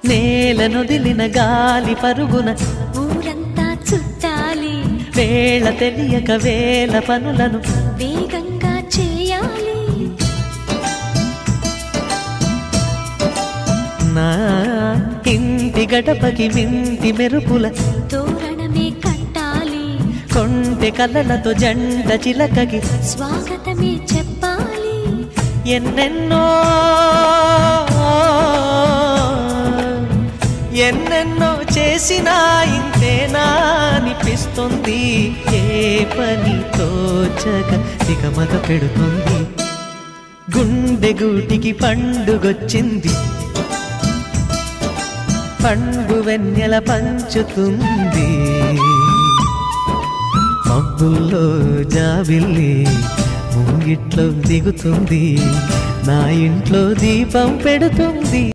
నేలనొదిలిన గాలి పరుగున ఊరంతా చుట్టాలి వేళ తెలియక వేల పనులను వేగంగా చేయాలి నా ఇంటి గడపకి మింటి మెరుపుల తోరణమే కట్టాలి కొంటె కళ్ళలతో జంట చిలకకి స్వాగతమే చెప్పాలి ఎన్నెన్నో ఎన్నెన్నో చేసినా ఇంతేనా అనిపిస్తుంది ఏ పని తోచక దిగమగ పెడుతుంది గుండె గూటికి పండుగొచ్చింది పండు వెన్నెల పంచుతుంది మబ్బుల్లో జాబిల్లి ముంగిట్లో దిగుతుంది నా ఇంట్లో దీపం పెడుతుంది